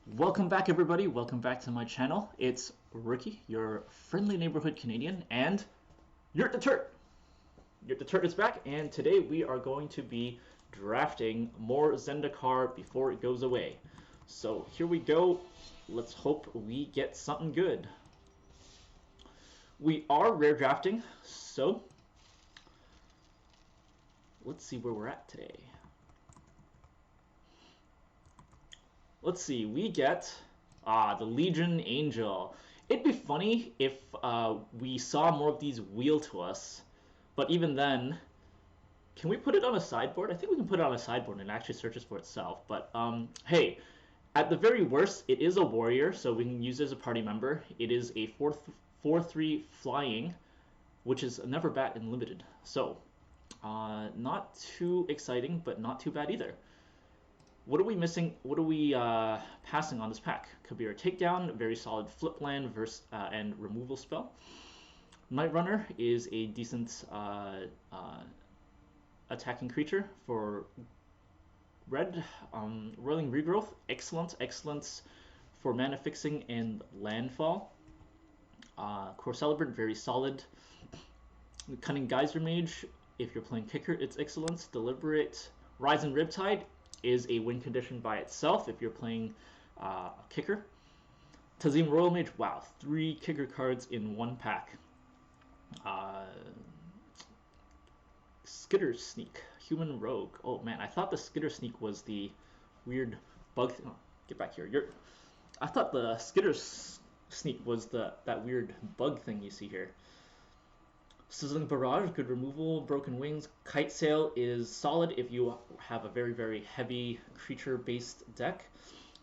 Welcome back, everybody. Welcome back to my channel. It's Ricky, your friendly neighborhood Canadian, and Yurt the Turt. Yurt the Turt is back, and today we are going to be drafting more Zendikar before it goes away. So here we go. Let's hope we get something good. We are rare drafting, so let's see where we're at today. Let's see, we get the Legion Angel. It'd be funny if we saw more of these wheel to us, but even then, can we put it on a sideboard? I think we can put it on a sideboard and it actually searches for itself. But hey, at the very worst, it is a warrior, so we can use it as a party member. It is a 4/3 flying, which is never bad in limited. So not too exciting, but not too bad either. What are we missing? What are we passing on this pack? Kabir Takedown, very solid flip land and removal spell. Night Runner is a decent attacking creature for red. Roiling Regrowth, excellent for mana fixing and landfall. Core Celebrant, very solid. Cunning Geyser Mage, if you're playing kicker, it's excellent. Deliberate Rise and Riptide is a win condition by itself if you're playing a kicker. Tazim Royal Mage, wow, 3 kicker cards in one pack. Skitter Sneak, Human Rogue. Oh man, I thought the Skitter Sneak was the weird bug thing. Oh, get back here. I thought the Skitter Sneak was that weird bug thing you see here. Sizzling Barrage, good removal. Broken Wings, Kite Sail is solid if you have a very heavy creature-based deck.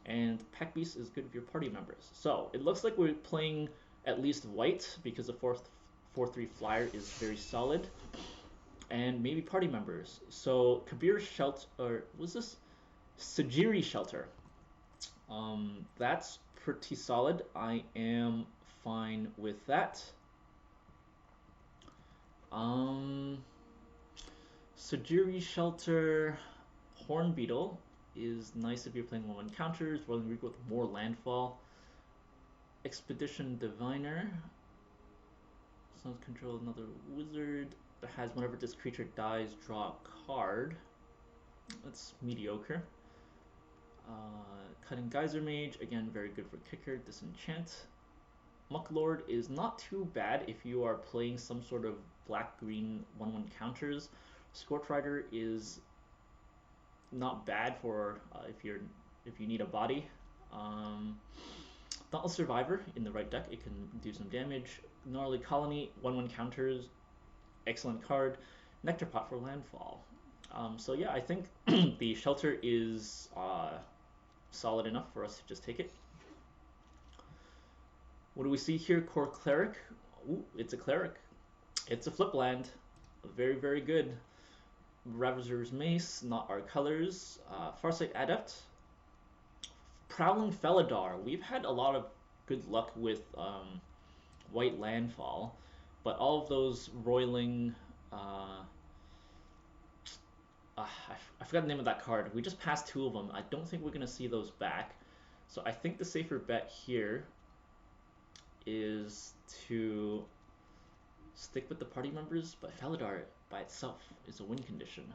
And Pack Beast is good if you're party members. So it looks like we're playing at least white because the 4/3 flyer is very solid. And maybe party members. So Kabir Shelter, or was this Sajiri Shelter? That's pretty solid. I am fine with that. Sajiri Shelter, Horn Beetle is nice if you're playing 1/1 counters. Rolling Regrowth with more landfall. Expedition Diviner. Someone's control another wizard that has whenever this creature dies, draw a card. That's mediocre. Cutting Geyser Mage, again very good for kicker. Disenchant. Mucklord is not too bad if you are playing some sort of black-green 1/1 counters. Scorch Rider is not bad for if you need a body. Dauntless Survivor in the right deck, it can do some damage. Gnarly Colony, 1/1 counters, excellent card. Nectar Pot for landfall. So yeah, I think the shelter is solid enough for us to just take it. What do we see here? Core Cleric. Ooh, it's a Cleric. It's a flip land. Very good. Ravager's Mace, not our colors. Farsight Adept. Prowling Felidar. We've had a lot of good luck with white landfall, but all of those roiling... I forgot the name of that card. We just passed 2 of them. I don't think we're going to see those back. So I think the safer bet here is to stick with the party members, but Felidar by itself is a win condition.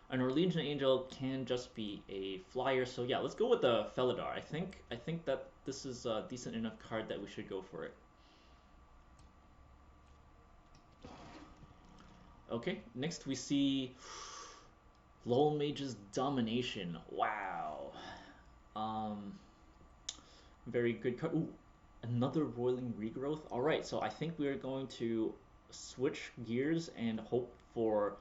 And our Legion Angel can just be a flyer, so yeah, let's go with the Felidar. I think that this is a decent enough card that we should go for it. Okay, next we see Lol Mage's Domination. Wow. Very good card. Ooh, another Roiling Regrowth. Alright, so I think we're going to switch gears and hope for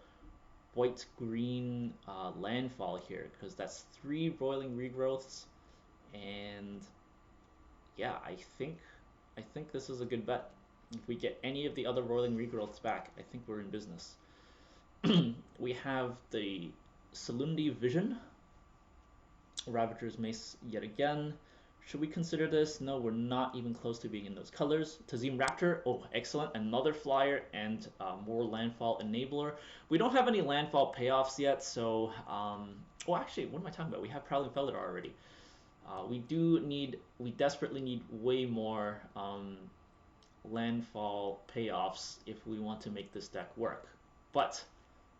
white-green landfall here, because that's 3 Roiling Regrowths, and yeah, I think this is a good bet. If we get any of the other Roiling Regrowths back, I think we're in business. We have the Salundi Vision, Ravager's Mace yet again, Should we consider this? No, we're not even close to being in those colors. Tazim Raptor, oh, excellent. Another flyer and more landfall enabler. We don't have any landfall payoffs yet, so... oh, actually, what am I talking about? We have Prowling Felidar already. We desperately need way more landfall payoffs if we want to make this deck work. But,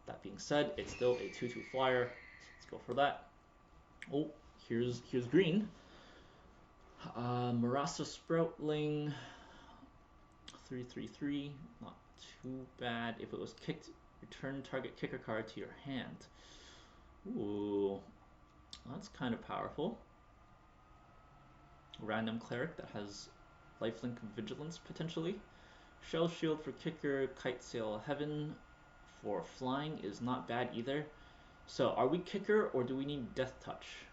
that being said, it's still a 2/2 flyer. Let's go for that. Oh, here's green. Marasa Sproutling, 3/3/3, not too bad. If it was kicked, return target kicker card to your hand. Ooh, that's kind of powerful. Random Cleric that has lifelink vigilance potentially. Shell Shield for kicker, Kite Sail Heaven for flying is not bad either. So are we kicker or do we need Death Touch?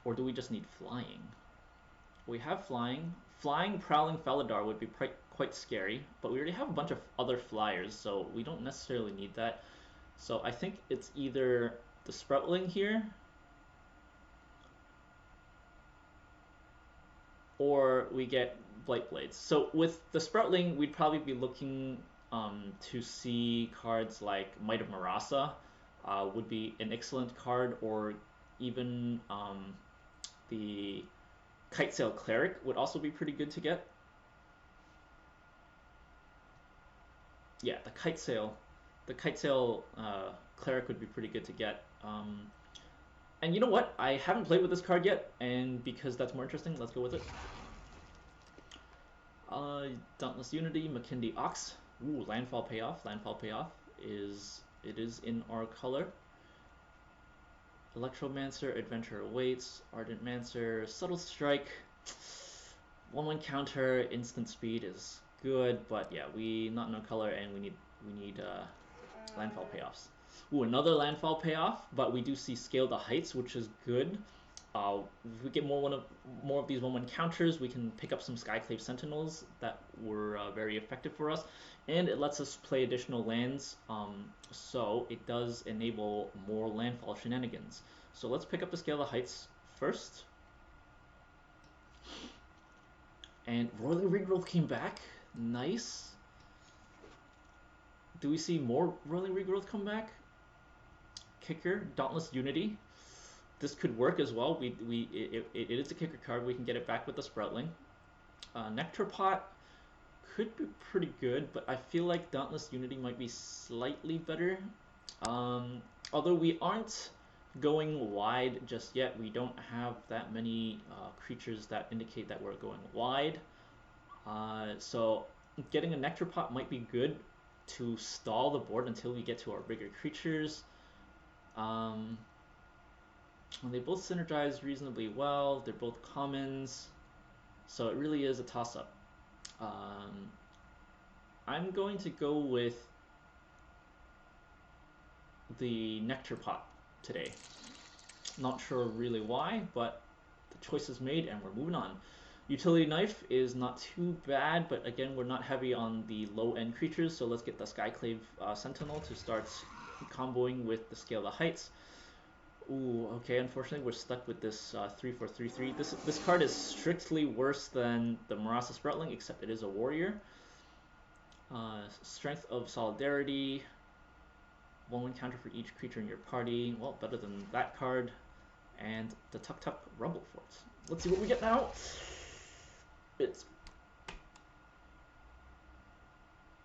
Or do we just need flying? We have flying. Flying Prowling Felidar would be quite scary, but we already have a bunch of other flyers, so we don't necessarily need that. So I think it's either the Sproutling here, or we get Blight Blades. So with the Sproutling, we'd probably be looking to see cards like Might of Marasa would be an excellent card, or even the Kite Sail Cleric would also be pretty good to get. Yeah, the Kite Sail Cleric would be pretty good to get. And you know what? I haven't played with this card yet, and because that's more interesting, let's go with it. Dauntless Unity, McKindy Ox. Ooh, Landfall Payoff. Landfall Payoff is in our color. Electromancer, Adventure Awaits, Ardent Mancer, Subtle Strike. 1/1 counter, instant speed is good, but yeah, we not in our color, and we need landfall payoffs. Ooh, another landfall payoff, but we do see Scale the Heights, which is good. If we get more of these 1/1 counters, we can pick up some Skyclave Sentinels that were very effective for us, and it lets us play additional lands, so it does enable more landfall shenanigans. So let's pick up the Scale the Heights first. And Roiling Regrowth came back. Nice. Do we see more Roiling Regrowth come back? Kicker, Dauntless Unity. This could work as well. It is a kicker card. We can get it back with the Sproutling. Nectar Pot could be pretty good, but I feel like Dauntless Unity might be slightly better. Although we aren't going wide just yet. We don't have that many creatures that indicate that we're going wide. So getting a Nectar Pot might be good to stall the board until we get to our bigger creatures. They both synergize reasonably well. They're both commons, so it really is a toss-up. I'm going to go with the Nectar Pot today. Not sure really why, but the choice is made and we're moving on. Utility Knife is not too bad, but again, we're not heavy on the low-end creatures, so let's get the Skyclave Sentinel to start comboing with the Scale the Heights. Ooh, okay, unfortunately we're stuck with this 3/4/3/3. This card is strictly worse than the Marasa Sproutling, except it is a warrior. Strength of Solidarity. 1/1 counter for each creature in your party. Well, better than that card. And the Tuk Tuk Rumble Fort. Let's see what we get now. It's...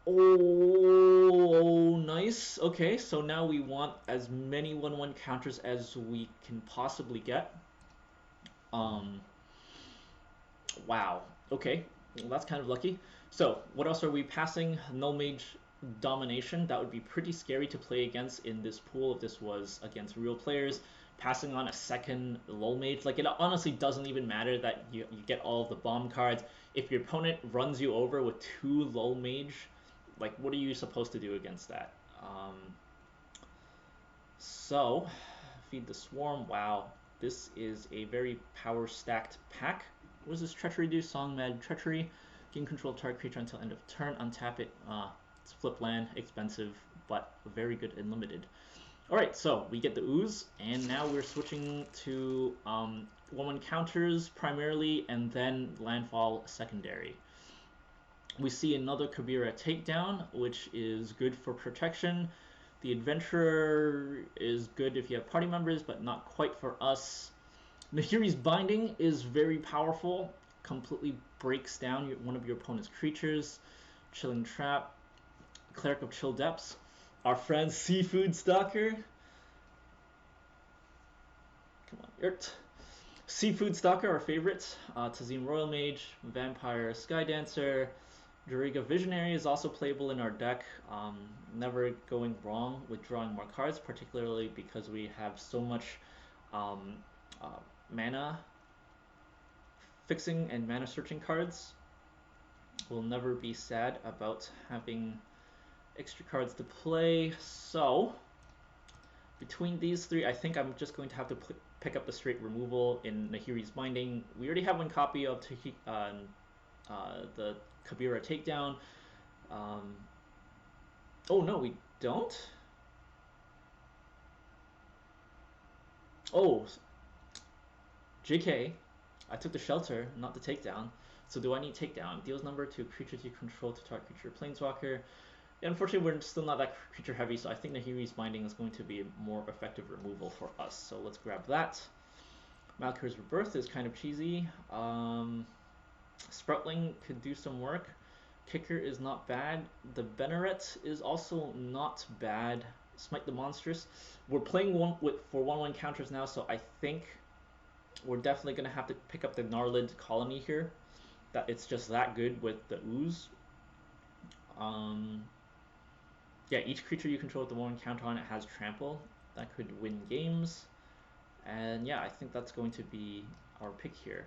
Oh, nice. Okay, so now we want as many 1/1 counters as we can possibly get. Wow. Okay, well, that's kind of lucky. So, what else are we passing? Null Mage Domination. That would be pretty scary to play against in this pool if this was against real players. Passing on a second Lull Mage. Like, it honestly doesn't even matter that you get all of the bomb cards. If your opponent runs you over with 2 Lull Mage, like, what are you supposed to do against that? So, Feed the Swarm. Wow, this is a very power-stacked pack. What does this Treachery do? Song Mad Treachery. Gain control of target creature until end of turn. Untap it. It's flip land, expensive, but very good and limited. Alright, so we get the Ooze, and now we're switching to 1/1 counters primarily, and then Landfall secondary. We see another Kabira takedown, which is good for protection. The Adventurer is good if you have party members, but not quite for us. Nahiri's Binding is very powerful, completely breaks down one of your opponent's creatures. Chilling Trap, Cleric of Chill Depths, our friend Seafood Stalker. Come on, Yurt. Seafood Stalker, our favorite. Tazim Royal Mage, Vampire Sky Dancer. Duriga Visionary is also playable in our deck. Never going wrong with drawing more cards, particularly because we have so much mana fixing and mana searching cards. We'll never be sad about having extra cards to play. So between these three, I think I'm just going to have to pick up the straight removal in Nahiri's Binding. We already have one copy of the Kabira takedown. Oh no, we don't? Oh, JK, I took the shelter, not the takedown. So do I need takedown? Deals number to creatures you control to target creature Planeswalker. Yeah, unfortunately, we're still not that creature heavy, so I think Nahiri's Binding is going to be a more effective removal for us. So let's grab that. Malkir's Rebirth is kind of cheesy. Sproutling could do some work. Kicker is not bad. The Benneret is also not bad. Smite the Monstrous. We're playing for 1/1 counters now, so I think we're definitely going to have to pick up the Gnarlid Colony here. That it's just that good with the Ooze. Yeah, each creature you control with the 1/1 counter on it has Trample. That could win games. And yeah, I think that's going to be our pick here.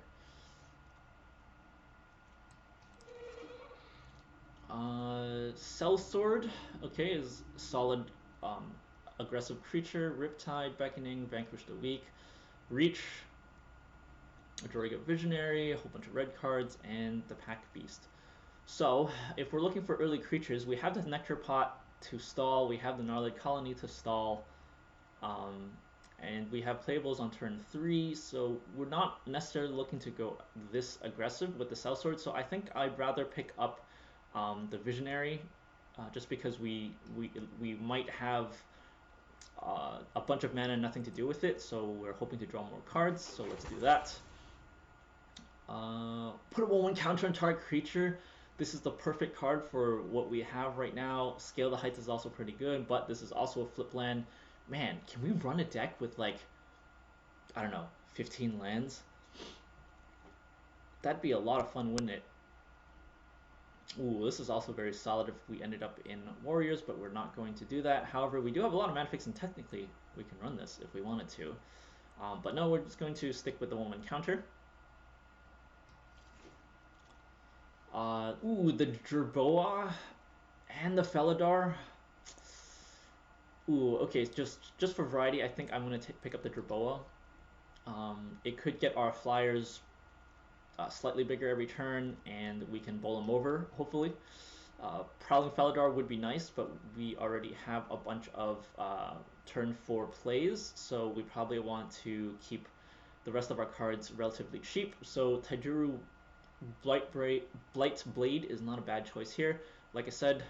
Sellsword, okay, is solid aggressive creature. Riptide, Beckoning, Vanquish the Weak. Reach, Doriga Visionary, a whole bunch of red cards, and the Pack Beast. So, if we're looking for early creatures, we have the Nectar Pot to stall, we have the Gnarlid Colony to stall, and we have playables on turn 3, so we're not necessarily looking to go this aggressive with the Sellsword, so I think I'd rather pick up the Visionary, just because we might have a bunch of mana and nothing to do with it, so we're hoping to draw more cards, so let's do that. Put a 1/1 counter on target creature. This is the perfect card for what we have right now. Scale the Heights is also pretty good, but this is also a flip land. Man, can we run a deck with like, I don't know, 15 lands? That'd be a lot of fun, wouldn't it? Ooh, this is also very solid if we ended up in Warriors, but we're not going to do that. However, we do have a lot of mana fix, and technically we can run this if we wanted to. But no, we're just going to stick with the 1/1 counter. Ooh, the Jerboa and the Felidar. Ooh, okay, just for variety, I think I'm going to pick up the Jerboa. It could get our flyers slightly bigger every turn, and we can bowl them over, hopefully. Prowling Felidar would be nice, but we already have a bunch of turn 4 plays, so we probably want to keep the rest of our cards relatively cheap. So Taijuru Blight Blade is not a bad choice here. Like I said,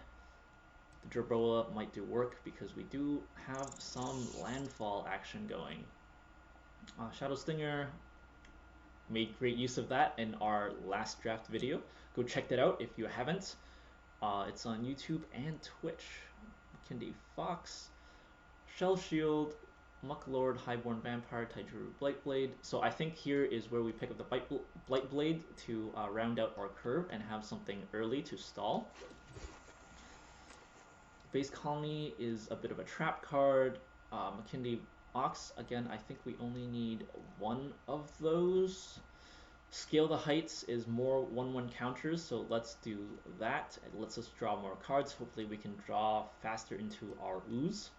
the Jerboa might do work because we do have some landfall action going. Shadow Stinger, made great use of that in our last draft video. Go check that out if you haven't. It's on YouTube and Twitch. Kindi Fox, Shell Shield, Mucklord, Highborn Vampire, Taijuru Blightblade. So I think here is where we pick up the Blightblade to round out our curve and have something early to stall. Base Colony is a bit of a trap card. McKindy Ox, again, I think we only need one of those. Scale the Heights is more 1/1 counters, so let's do that. It lets us draw more cards. Hopefully we can draw faster into our Ooze.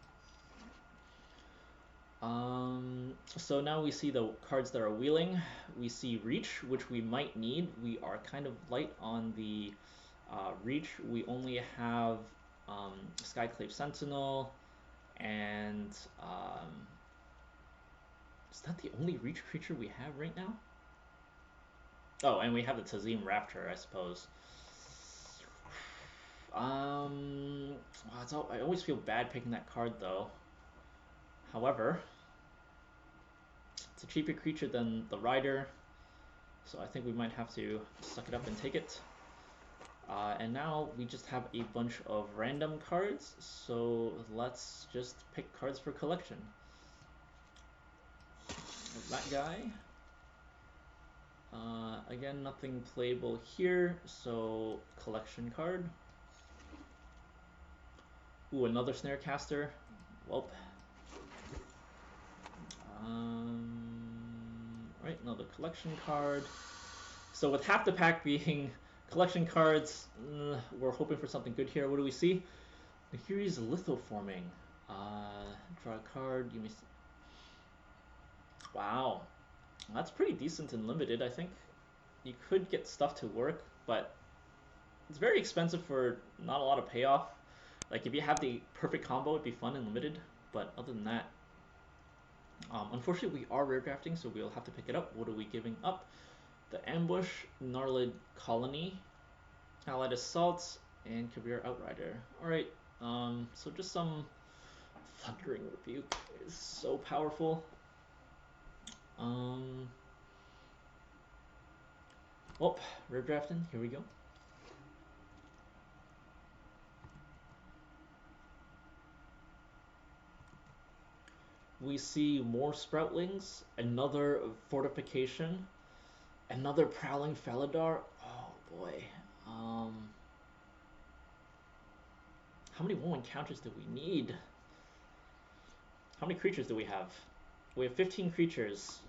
So now we see the cards that are wheeling. We see Reach, which we might need. We are kind of light on the Reach. We only have Skyclave Sentinel and Is that the only reach creature we have right now? Oh, and we have the Tazim Raptor, I suppose. I always feel bad picking that card though. However, it's a cheaper creature than the Rider, so I think we might have to suck it up and take it. And now we just have a bunch of random cards, so let's just pick cards for collection. That guy. Again, nothing playable here, so collection card. Ooh, another Snarecaster. Welp. Right, another collection card. So with half the pack being collection cards, we're hoping for something good here. What do we see? Nahiri's lithoforming. Draw a card. Give me. Wow, that's pretty decent and limited. I think you could get stuff to work, but it's very expensive for not a lot of payoff. Like if you have the perfect combo, it'd be fun and limited. But other than that, unfortunately, we are rare drafting, so we'll have to pick it up. What are we giving up? The Ambush, Gnarlid Colony, Allied Assault, and Career Outrider. Alright, so just some Thundering Rebuke is so powerful. Well, rare drafting, here we go. We see more Sproutlings, another Fortification, another Prowling Felidar. Oh boy. How many 1/1 counters do we need? How many creatures do we have? We have 15 creatures.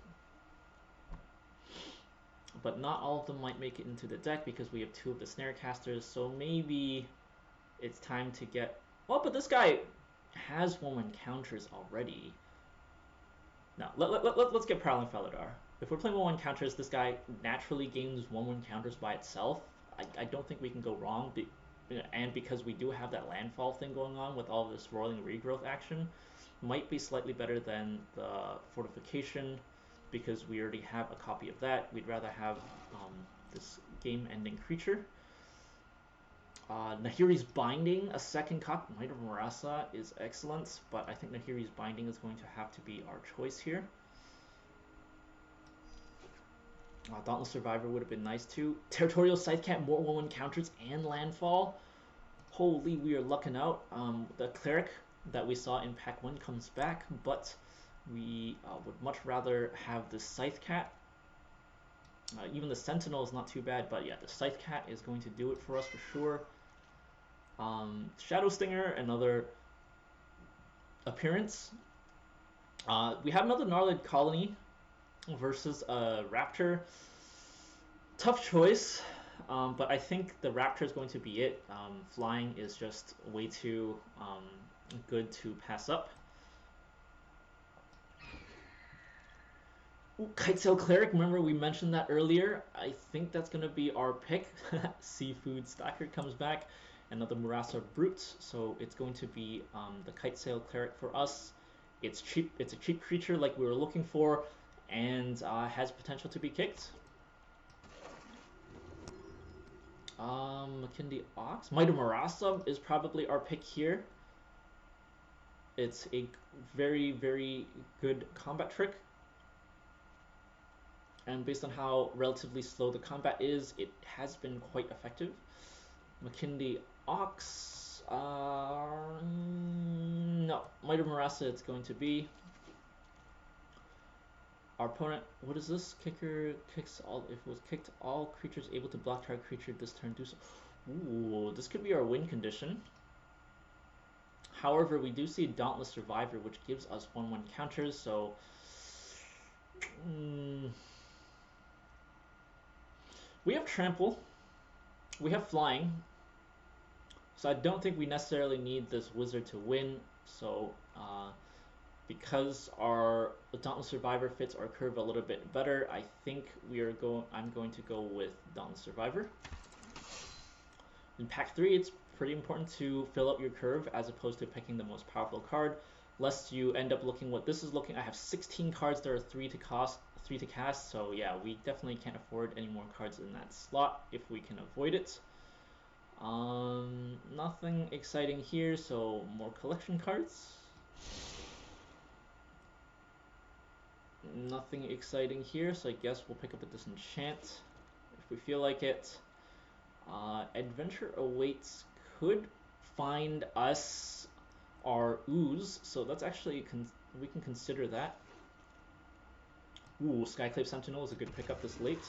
But not all of them might make it into the deck because we have 2 of the Snarecasters, so maybe it's time to get... Oh, but this guy has 1/1 counters already. Now, let's get Prowling Felidar. If we're playing 1/1 counters, this guy naturally gains 1/1 counters by itself. I don't think we can go wrong. And because we do have that Landfall thing going on with all this Roiling Regrowth action, might be slightly better than the Fortification because we already have a copy of that. We'd rather have this game-ending creature. Nahiri's Binding, a second copy. Might of Marasa is excellent, but I think Nahiri's Binding is going to have to be our choice here. Dauntless Survivor would have been nice too. Territorial Scythecat, more 1/1 counters, and Landfall. Holy, we are lucking out. The Cleric that we saw in Pack 1 comes back, but we would much rather have the Scythecat. Even the Sentinel is not too bad, but yeah, the Scythecat is going to do it for us for sure. Shadow Stinger, another appearance. We have another Gnarlid Colony versus a Raptor. Tough choice, but I think the Raptor is going to be it. Flying is just way too good to pass up. Ooh, Kitesail Cleric, remember we mentioned that earlier. I think that's going to be our pick. Seafood Stacker comes back. Another Murasa Brute, so it's going to be the Kitesail Cleric for us. It's cheap. It's a cheap creature like we were looking for, and has potential to be kicked. Makindi Ox. Might of Murasa is probably our pick here. It's a very, very good combat trick. And based on how relatively slow the combat is, it has been quite effective. Makindi Ox. No. Might of Murasa it's going to be. Our opponent, what is this? Kicker kicks all. If it was kicked, all creatures able to block target creature this turn do so. Ooh, this could be our win condition. However, we do see Dauntless Survivor, which gives us 1/1 counters, so... we have Trample. We have Flying. So I don't think we necessarily need this Wizard to win. So, because our Dauntless Survivor fits our curve a little bit better, I think I'm going to go with Dauntless Survivor. In Pack 3, it's pretty important to fill out your curve as opposed to picking the most powerful card. lest you end up looking what this is looking. I have 16 cards that are 3 to cost, 3 to cast, so yeah, we definitely can't afford any more cards in that slot if we can avoid it. Nothing exciting here, so more collection cards. Nothing exciting here, so I guess we'll pick up a Disenchant if we feel like it. Adventure Awaits could find us our Ooze, so that's actually, we can consider that. Ooh, Skyclave Sentinel is a good pickup this late.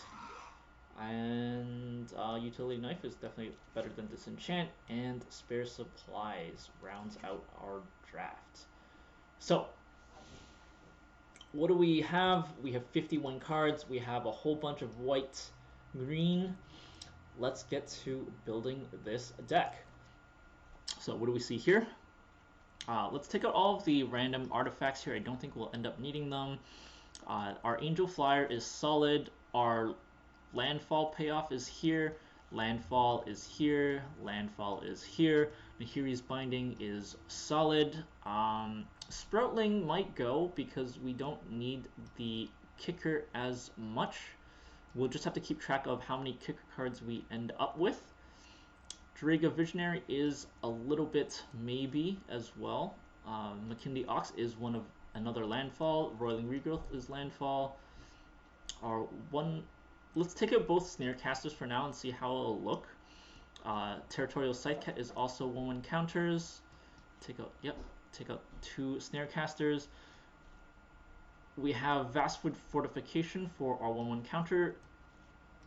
And Utility Knife is definitely better than Disenchant, and Spare Supplies rounds out our draft. So, what do we have? We have 51 cards, we have a whole bunch of white, green. Let's get to building this deck. So what do we see here? Let's take out all of the random artifacts here. I don't think we'll end up needing them. Our Angel Flyer is solid. Our Landfall payoff is here. Landfall is here. Landfall is here. Nahiri's Binding is solid. Sproutling might go because we don't need the kicker as much. We'll just have to keep track of how many kicker cards we end up with. Draga Visionary is a little bit maybe as well. McKinley Ox is another landfall. Roiling Regrowth is landfall. Let's take out both Snarecasters for now and see how it'll look. Territorial Scythecat is also 1/1 counters. Take out 2 Snarecasters. We have Vastwood Fortification for our 1/1 counter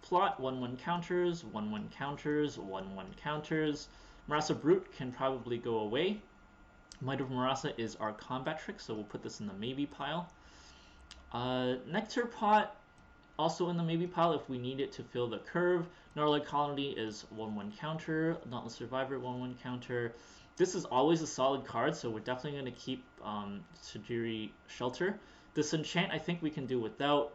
plot. 1/1 counters, 1/1 counters, 1/1 counters. Marasa Brute can probably go away. Might of Marasa is our combat trick, so we'll put this in the maybe pile. Nectar Pot, also in the maybe pile if we need it to fill the curve. Gnarled Colony is 1/1 counter. Dauntless Survivor, 1/1 counter. This is always a solid card, so we're definitely going to keep Tajiri Shelter. Disenchant, I think we can do without.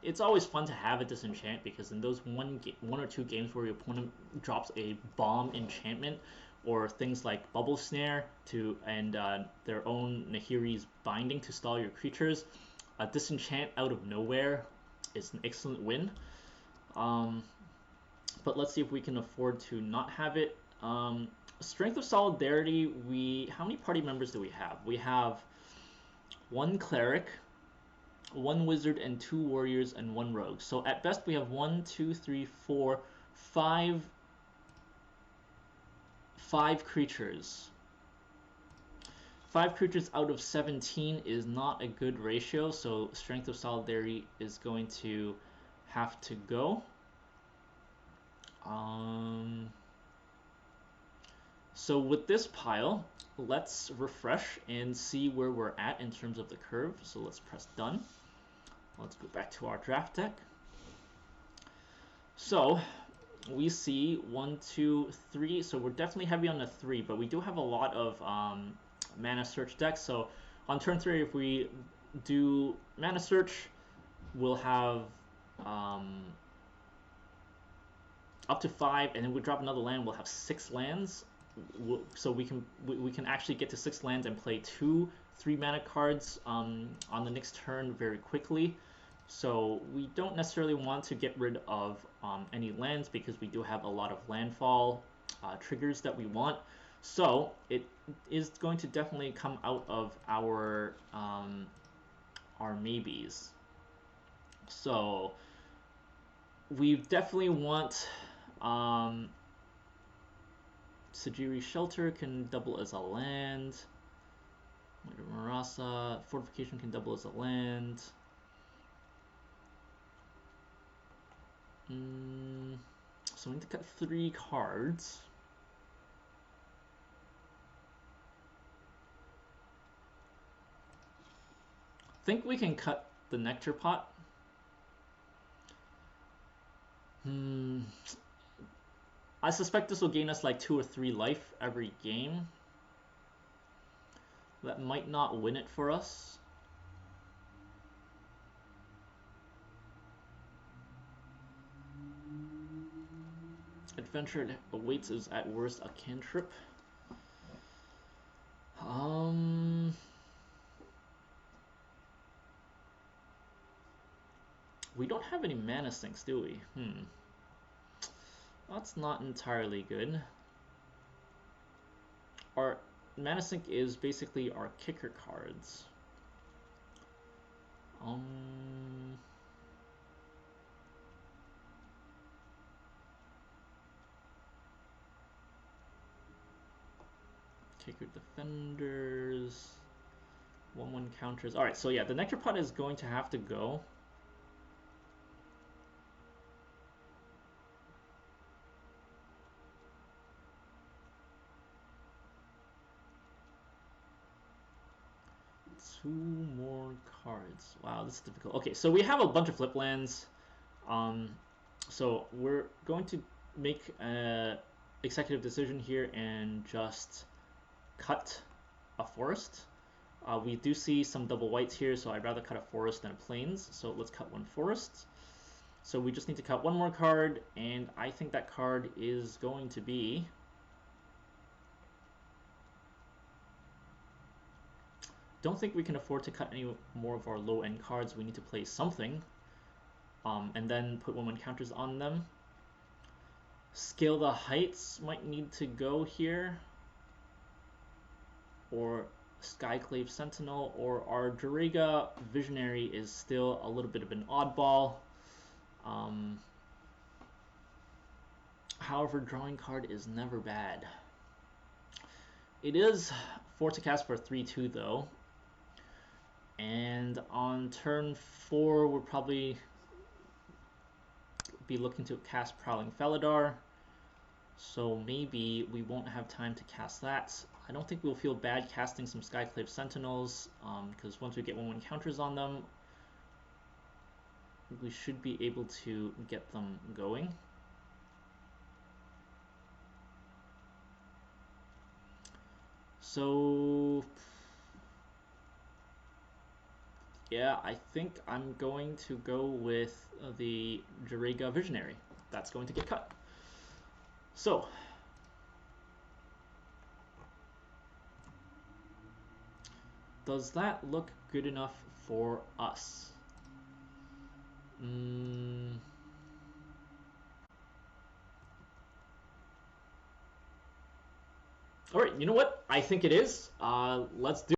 It's always fun to have a Disenchant because in those one or two games where your opponent drops a bomb enchantment or things like Bubble Snare and their own Nahiri's Binding to stall your creatures, a Disenchant out of nowhere is an excellent win. But let's see if we can afford to not have it. Strength of Solidarity, how many party members do we have? We have 1 Cleric, 1 Wizard, and 2 Warriors, and 1 Rogue. So at best we have 1, 2, 3, 4, 5 creatures. 5 creatures out of 17 is not a good ratio, so Strength of Solidarity is going to have to go. So with this pile, let's refresh and see where we're at in terms of the curve. So let's press done. Let's go back to our draft deck. So we see 1, 2, 3. So we're definitely heavy on the 3, but we do have a lot of mana search decks. So on turn 3, if we do mana search, we'll have up to 5, and then we drop another land. We'll have 6 lands. So we can actually get to 6 lands and play 2 3-mana cards on the next turn very quickly. So we don't necessarily want to get rid of any lands because we do have a lot of landfall triggers that we want. So it is going to definitely come out of our maybes. So we definitely want Tajiri Shelter can double as a land. Marasa Fortification can double as a land. So we need to cut 3 cards. I think we can cut the Nectar Pot. I suspect this will gain us like 2 or 3 life every game. That might not win it for us. Adventure Awaits is at worst a cantrip. We don't have any mana sinks, do we? That's not entirely good. Our mana sink is basically our kicker cards. Kicker defenders, 1/1 counters. All right, so yeah, the Nectar Pot is going to have to go. Two more cards. Wow, this is difficult. Okay, so we have a bunch of flip lands. So we're going to make an executive decision here and just cut a forest. We do see some double whites here, so I'd rather cut a forest than a plains. So let's cut one forest. So we just need to cut one more card, and I think that card is going to be... Don't think we can afford to cut any more of our low-end cards. We need to play something, and then put 1/1 counters on them. Scale the Heights might need to go here, or Skyclave Sentinel, or our Jariga Visionary is still a little bit of an oddball. However, drawing card is never bad. It is 4 to cast for 3/2 though. And on turn 4, we'll probably be looking to cast Prowling Felidar. So maybe we won't have time to cast that. I don't think we'll feel bad casting some Skyclave Sentinels, because once we get 1/1 counters on them, we should be able to get them going. So yeah, I think I'm going to go with the Jariga Visionary. That's going to get cut. So does that look good enough for us? All right, you know what? I think it is. Let's do